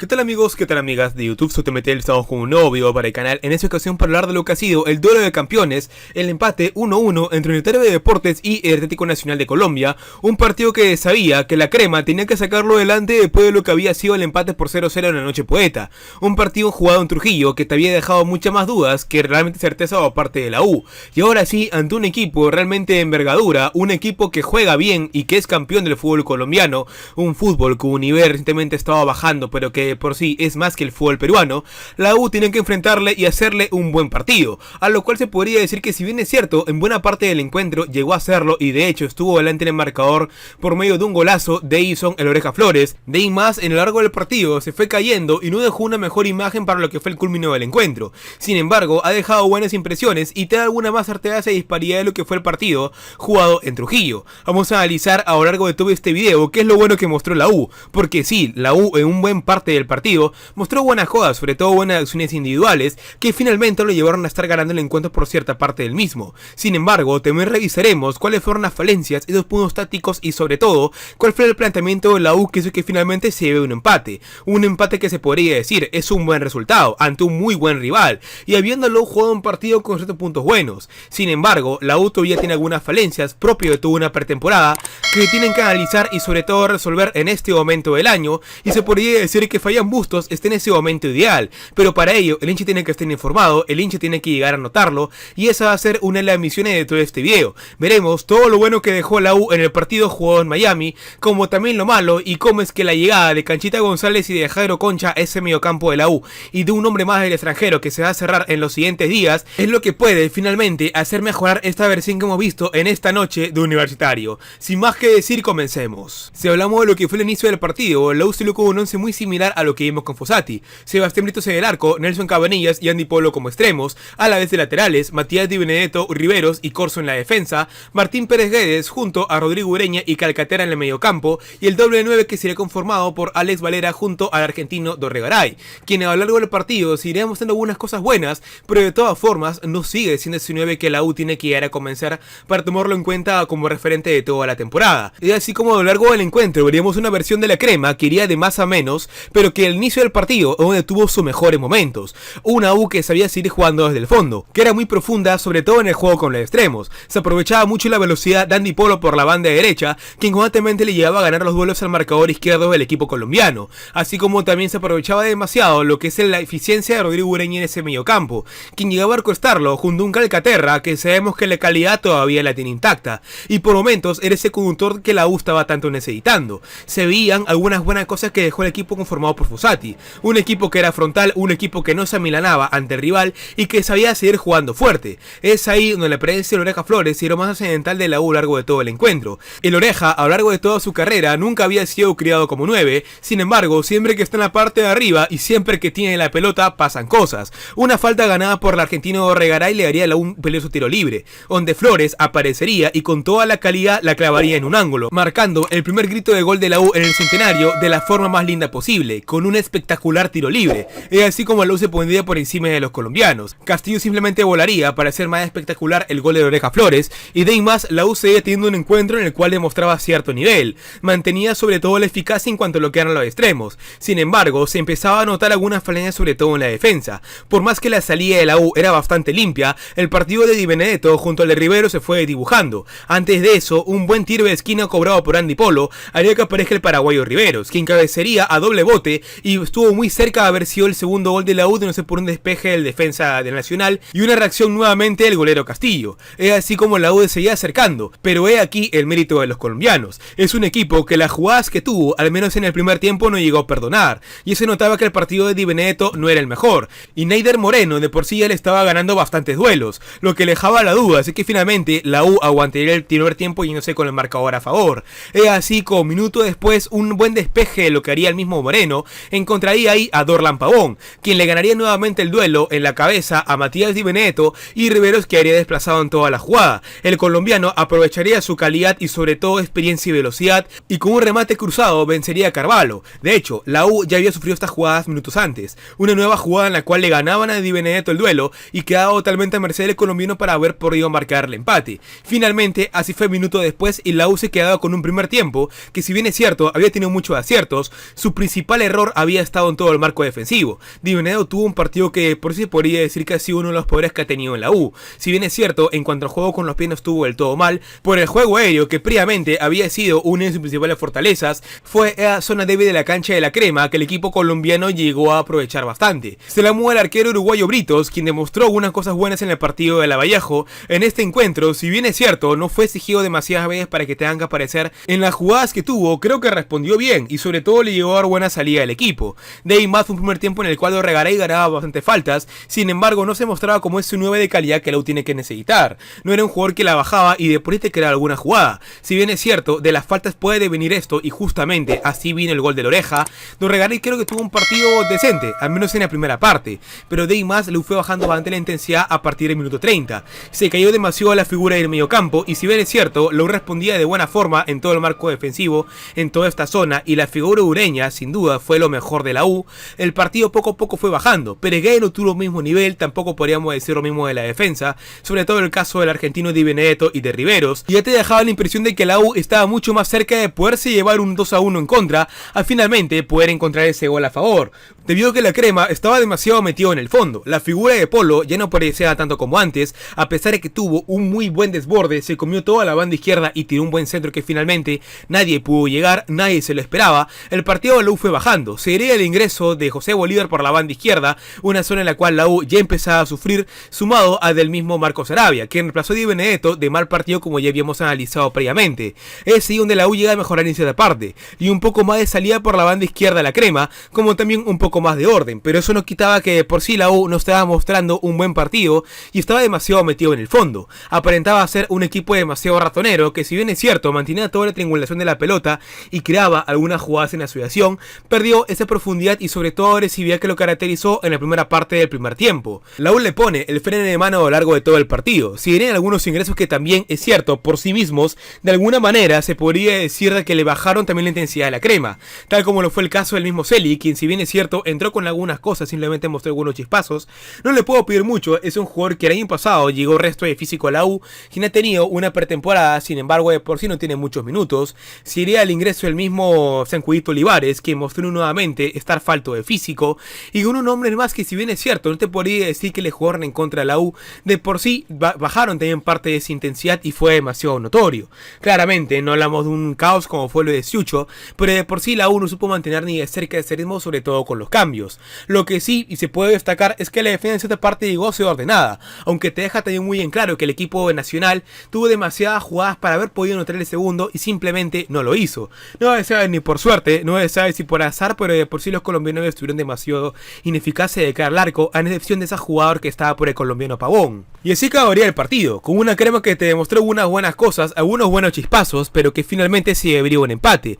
¿Qué tal amigos? ¿Qué tal amigas de YouTube? Soy Temetel, estamos con un nuevo video para el canal. En esta ocasión para hablar de lo que ha sido el duelo de campeones, el empate 1-1 entre Universitario de Deportes y el Atlético Nacional de Colombia. Un partido que sabía que la crema tenía que sacarlo adelante después de lo que había sido el empate por 0-0 en la Noche Poeta. Un partido jugado en Trujillo que te había dejado muchas más dudas que realmente certeza por parte de la U. Y ahora sí, ante un equipo realmente de envergadura, un equipo que juega bien y que es campeón del fútbol colombiano, un fútbol cuyo nivel recientemente estaba bajando pero que por sí es más que el fútbol peruano, la U tiene que enfrentarle y hacerle un buen partido, a lo cual se podría decir que si bien es cierto, en buena parte del encuentro llegó a hacerlo y de hecho estuvo delante en el marcador por medio de un golazo de Edison el Oreja Flores, de ahí más en lo largo del partido se fue cayendo y no dejó una mejor imagen para lo que fue el culmino del encuentro. Sin embargo, ha dejado buenas impresiones y te da alguna más certeza y disparidad de lo que fue el partido jugado en Trujillo. Vamos a analizar a lo largo de todo este video qué es lo bueno que mostró la U, porque sí, la U en un buen parte del partido mostró buenas jugadas, sobre todo buenas acciones individuales que finalmente lo llevaron a estar ganando el encuentro por cierta parte del mismo. Sin embargo, también revisaremos cuáles fueron las falencias y los puntos tácticos y sobre todo cuál fue el planteamiento de la U que hizo que finalmente se lleve un empate que se podría decir es un buen resultado ante un muy buen rival y habiéndolo jugado un partido con ciertos puntos buenos. Sin embargo, la U todavía tiene algunas falencias propio de toda una pretemporada que tienen que analizar y sobre todo resolver en este momento del año, y se podría decir que Fabián Bustos esté en ese momento ideal, pero para ello el hincha tiene que estar informado, el hincha tiene que llegar a notarlo, y esa va a ser una de las misiones de todo este video. Veremos todo lo bueno que dejó la U en el partido jugado en Miami, como también lo malo y cómo es que la llegada de Canchita González y de Jairo Concha a ese mediocampo de la U y de un hombre más del extranjero que se va a cerrar en los siguientes días es lo que puede finalmente hacer mejorar esta versión que hemos visto en esta noche de Universitario. Sin más que decir, comencemos. Si hablamos de lo que fue el inicio del partido, la U se lo con un once muy similar a lo que vimos con Fossati: Sebastián Britos en el arco, Nelson Cabanillas y Andy Polo como extremos, a la vez de laterales, Matías Di Benedetto, Riveros y Corso en la defensa, Martín Pérez Guedes junto a Rodrigo Ureña y Calcaterra en el mediocampo, y el doble 9 que sería conformado por Alex Valera junto al argentino Dorregaray, quien a lo largo del partido seguirá mostrando algunas cosas buenas, pero de todas formas no sigue siendo ese 9 que la U tiene que llegar a comenzar para tomarlo en cuenta como referente de toda la temporada. Y así como a lo largo del encuentro veríamos una versión de la crema que iría de más a menos, pero que al inicio del partido donde tuvo sus mejores momentos, una U que sabía seguir jugando desde el fondo, que era muy profunda sobre todo en el juego con los extremos, se aprovechaba mucho la velocidad de Andy Polo por la banda derecha, quien constantemente le llevaba a ganar los duelos al marcador izquierdo del equipo colombiano, así como también se aprovechaba demasiado lo que es la eficiencia de Rodrigo Ureña en ese mediocampo, quien llegaba a orquestarlo junto a un Calcaterra que sabemos que la calidad todavía la tiene intacta, y por momentos era ese conductor que la U estaba tanto necesitando. Se veían algunas buenas cosas que dejó el equipo conformado por Fossati, un equipo que era frontal, un equipo que no se amilanaba ante el rival y que sabía seguir jugando fuerte. Es ahí donde la presencia de Oreja Flores y lo más accidental de la U a lo largo de todo el encuentro. El Oreja a lo largo de toda su carrera nunca había sido criado como 9, sin embargo siempre que está en la parte de arriba y siempre que tiene la pelota pasan cosas. Una falta ganada por el argentino Dorregaray le daría a la U un peligroso tiro libre, donde Flores aparecería y con toda la calidad la clavaría en un ángulo, marcando el primer grito de gol de la U en el centenario de la forma más linda posible, con un espectacular tiro libre. Es así como la U se pondría por encima de los colombianos. Castillo simplemente volaría para hacer más espectacular el gol de Oreja Flores, y de ahí más la U seguía teniendo un encuentro en el cual demostraba cierto nivel, mantenía sobre todo la eficacia en cuanto a lo que eran los extremos. Sin embargo, se empezaba a notar algunas falencias sobre todo en la defensa. Por más que la salida de la U era bastante limpia, el partido de Di Benedetto junto al de Rivero se fue dibujando. Antes de eso, un buen tiro de esquina cobrado por Andy Polo haría que aparezca el paraguayo Riveros, quien cabecería a doble bote y estuvo muy cerca de haber sido el segundo gol de la U de no ser por un despeje del defensa del Nacional y una reacción nuevamente del golero Castillo. Es así como la U se seguía acercando, pero he aquí el mérito de los colombianos. Es un equipo que las jugadas que tuvo, al menos en el primer tiempo, no llegó a perdonar, y se notaba que el partido de Di Benedetto no era el mejor, y Neider Moreno de por sí ya le estaba ganando bastantes duelos, lo que le dejaba la duda, así que finalmente la U aguantaría el primer tiempo yéndose con el marcador a favor. Es así como minuto después un buen despeje de lo que haría el mismo Moreno encontraría ahí a Dorlan Pavón, quien le ganaría nuevamente el duelo en la cabeza a Matías Di Benedetto, y Riveros quedaría desplazado en toda la jugada. El colombiano aprovecharía su calidad y sobre todo experiencia y velocidad, y con un remate cruzado vencería a Carvalho. De hecho, la U ya había sufrido estas jugadas minutos antes, una nueva jugada en la cual le ganaban a Di Benedetto el duelo y quedaba totalmente a merced del colombiano para haber podido marcar el empate. Finalmente, así fue minuto después y la U se quedaba con un primer tiempo que, si bien es cierto había tenido muchos aciertos, su principal error error había estado en todo el marco defensivo. Di Benedetto tuvo un partido que por sí se podría decir que ha sido uno de los peores que ha tenido en la U. Si bien es cierto, en cuanto al juego con los pies no estuvo del todo mal, por el juego aéreo que previamente había sido una de sus principales fortalezas, fue la zona débil de la cancha de la Crema que el equipo colombiano llegó a aprovechar bastante. Se la mueve el arquero uruguayo Britos, quien demostró algunas cosas buenas en el partido de Lavallejo. En este encuentro, si bien es cierto, no fue exigido demasiadas veces para que tengan que aparecer, en las jugadas que tuvo, creo que respondió bien y sobre todo le llegó a dar buena salida al equipo. De ahí más fue un primer tiempo en el cual Regaray ganaba bastante faltas, sin embargo no se mostraba como ese 9 de calidad que la U tiene que necesitar. No era un jugador que la bajaba y de por ahí te creaba alguna jugada. Si bien es cierto, de las faltas puede devenir esto y justamente así vino el gol de la Oreja. Regaray creo que tuvo un partido decente, al menos en la primera parte, pero de ahí más la U fue bajando bastante la intensidad a partir del minuto 30. Se cayó demasiado a la figura del mediocampo y si bien es cierto, la U respondía de buena forma en todo el marco defensivo, en toda esta zona y la figura ureña sin duda fue lo mejor de la U, el partido poco a poco fue bajando. Peregué no tuvo el mismo nivel, tampoco podríamos decir lo mismo de la defensa, sobre todo el caso del argentino Di Benedetto y de Riveros, y ya te dejaba la impresión de que la U estaba mucho más cerca de poderse llevar un 2-1 en contra, a finalmente poder encontrar ese gol a favor, debido a que la Crema estaba demasiado metido en el fondo. La figura de Polo ya no parecía tanto como antes, a pesar de que tuvo un muy buen desborde, se comió toda la banda izquierda y tiró un buen centro que finalmente nadie pudo llegar, nadie se lo esperaba. El partido de la U fue bajando, sería el ingreso de José Bolívar por la banda izquierda, una zona en la cual la U ya empezaba a sufrir, sumado a del mismo Marcos Arabia, quien reemplazó a Di Benedetto de mal partido como ya habíamos analizado previamente. Es ahí donde la U llega a mejorar en cierta parte, y un poco más de salida por la banda izquierda a la Crema, como también un poco más de orden, pero eso no quitaba que por sí la U no estaba mostrando un buen partido y estaba demasiado metido en el fondo. Aparentaba ser un equipo demasiado ratonero que, si bien es cierto, mantenía toda la triangulación de la pelota y creaba algunas jugadas en asociación, perdió esa profundidad y sobre todo agresividad que lo caracterizó en la primera parte del primer tiempo. La U le pone el freno de mano a lo largo de todo el partido, si bien algunos ingresos que también es cierto por sí mismos, de alguna manera se podría decir de que le bajaron también la intensidad de la Crema, tal como lo fue el caso del mismo Celi, quien si bien es cierto entró con algunas cosas, simplemente mostró algunos chispazos. No le puedo pedir mucho, es un jugador que el año pasado llegó resto de físico a la U, quien ha tenido una pretemporada, sin embargo de por sí no tiene muchos minutos. Sería el ingreso del mismo San Cuidito Olivares, que mostró nuevamente estar falto de físico, y con un hombre más que si bien es cierto, no te podría decir que le jugaron en contra de la U, de por sí bajaron también parte de esa intensidad y fue demasiado notorio. Claramente no hablamos de un caos como fue lo de Siucho, pero de por sí la U no supo mantener ni de cerca ese ritmo, sobre todo con los cambios. Lo que sí y se puede destacar es que la defensa en cierta parte llegó a ser ordenada, aunque te deja también muy en claro que el equipo nacional tuvo demasiadas jugadas para haber podido anotar el segundo y simplemente no lo hizo. No se sabe ni por suerte, no se sabe si por azar, pero de por sí los colombianos estuvieron demasiado ineficaces de cara al arco, a excepción de esa jugador que estaba por el colombiano Pavón. Y así acabaría el partido, con una Crema que te demostró unas buenas cosas, algunos buenos chispazos, pero que finalmente se debería un empate.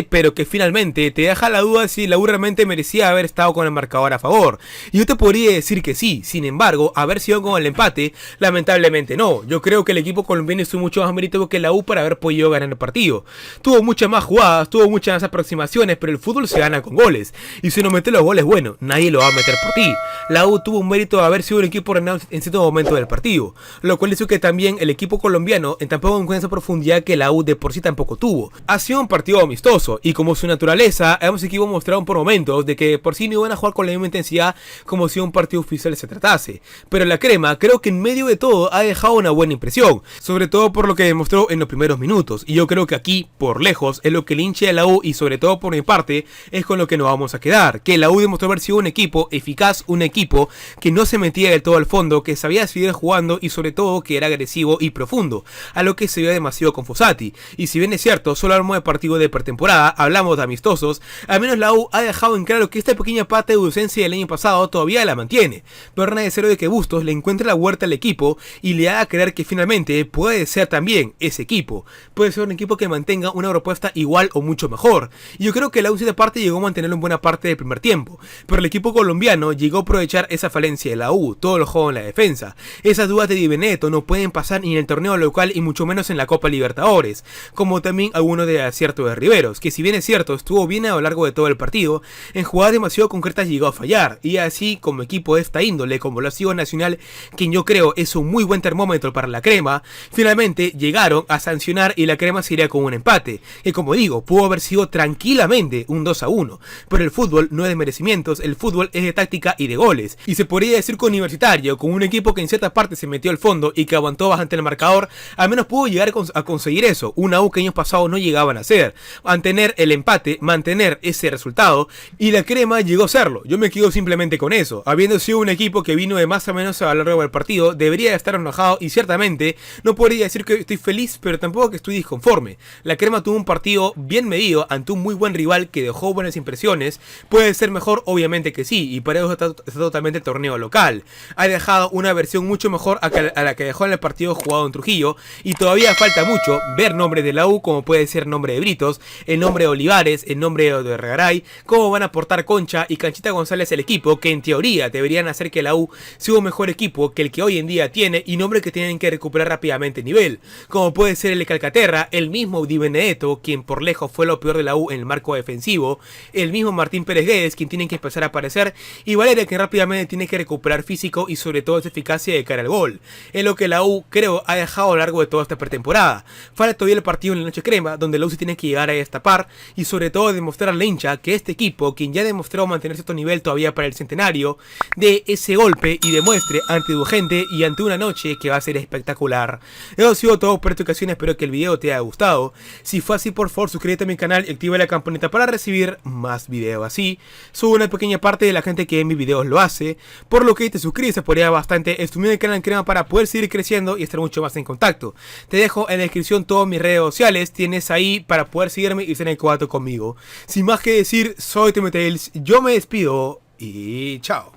Pero que finalmente te deja la duda si la U realmente merecía haber estado con el marcador a favor. Y yo te podría decir que sí, sin embargo, haber sido con el empate, lamentablemente no. Yo creo que el equipo colombiano hizo mucho más mérito que la U para haber podido ganar el partido. Tuvo muchas más jugadas, tuvo muchas más aproximaciones, pero el fútbol se gana con goles. Y si no mete los goles, bueno, nadie lo va a meter por ti. La U tuvo un mérito de haber sido un equipo ordenado en cierto momento del partido, lo cual hizo que también el equipo colombiano tampoco encuentre esa profundidad que la U de por sí tampoco tuvo. Ha sido un partido amistoso y como su naturaleza, ambos equipos mostraron por momentos de que por sí no iban a jugar con la misma intensidad como si un partido oficial se tratase. Pero la Crema creo que en medio de todo ha dejado una buena impresión, sobre todo por lo que demostró en los primeros minutos, y yo creo que aquí, por lejos, es lo que el hincha de la U y sobre todo por mi parte, es con lo que nos vamos a quedar, que la U demostró haber sido un equipo eficaz, un equipo que no se metía del todo al fondo, que sabía seguir jugando y sobre todo que era agresivo y profundo, a lo que se veía demasiado con Fossati. Y si bien es cierto, solo hablamos de partido de pretemporada, hablamos de amistosos, al menos la U ha dejado en claro que esta pequeña parte de ausencia del año pasado todavía la mantiene, pero nada de cero de que Bustos le encuentre la vuelta al equipo y le haga creer que finalmente puede ser también ese equipo, puede ser un equipo que mantenga una propuesta igual o mucho mejor. Y yo creo que la U de parte llegó a mantenerlo en buena parte del primer tiempo, pero el equipo colombiano llegó a aprovechar esa falencia de la U, todo el juego en la defensa. Esas dudas de Di Benedetto no pueden pasar ni en el torneo local y mucho menos en la Copa Libertadores, como también algunos de acierto de Riveros, que si bien es cierto estuvo bien a lo largo de todo el partido, en jugadas demasiado concretas llegó a fallar, y así como equipo de esta índole como lo ha sido Nacional, quien yo creo es un muy buen termómetro para la Crema, finalmente llegaron a sancionar y la Crema se iría con un empate, que como digo, pudo haber sido tranquilamente un 2-1. Pero el fútbol no es de merecimientos, el fútbol es de táctica y de goles. Y se podría decir que Universitario, con un equipo que en cierta parte se metió al fondo y que aguantó bastante el marcador, al menos pudo llegar a conseguir eso. Una U que años pasados no llegaban a hacer. Mantener el empate, mantener ese resultado, y la Crema llegó a serlo. Yo me quedo simplemente con eso. Habiendo sido un equipo que vino de más o menos a lo largo del partido, debería estar enojado y ciertamente no podría decir que estoy feliz, pero tampoco que estoy disconforme. La Crema tuvo un partido bien medido ante un muy buen rival que dejó buenas impresiones. Puede ser mejor, obviamente que sí, y para eso está totalmente el torneo local. Ha dejado una versión mucho mejor a la que dejó en el partido jugado en Trujillo, y todavía falta mucho ver nombres de la U, como puede ser el nombre de Britos, el nombre de Olivares, el nombre de Regaray, cómo van a aportar Concha y Canchita González al equipo, que en teoría deberían hacer que la U sea un mejor equipo que el que hoy en día tiene, y nombres que tienen que recuperar rápidamente nivel, como puede ser el de Calcaterra, el mismo Di Benedetto, quien por lejos fue lo peor de la U en el marco defensivo, el mismo Martín Pérez Guedes, quien tiene que empezar a aparecer, y Valeria, que rápidamente tiene que recuperar físico y sobre todo su eficacia de cara al gol. Es lo que la U, creo, ha dejado a lo largo de toda esta pretemporada. Falta todavía el partido en la noche crema, donde la U se tiene que llegar a destapar y sobre todo demostrar a la hincha que este equipo, quien ya demostró mantener cierto nivel todavía para el centenario, dé ese golpe y demuestre ante tu gente y ante una noche que va a ser espectacular. Eso ha sido todo por esta ocasión, espero que el video te haya gustado. Si fue así, por favor suscríbete a mi canal y activa la campanita para recibir más videos así. Subo una pequeña parte de la gente que en mis videos lo hace, por lo que te suscribes, se podría bastante. Estuve en el canal Crema para poder seguir creciendo y estar mucho más en contacto. Te dejo en la descripción todas mis redes sociales, tienes ahí para poder seguirme y estar en contacto conmigo. Sin más que decir, soy TMTails, yo me despido y chao.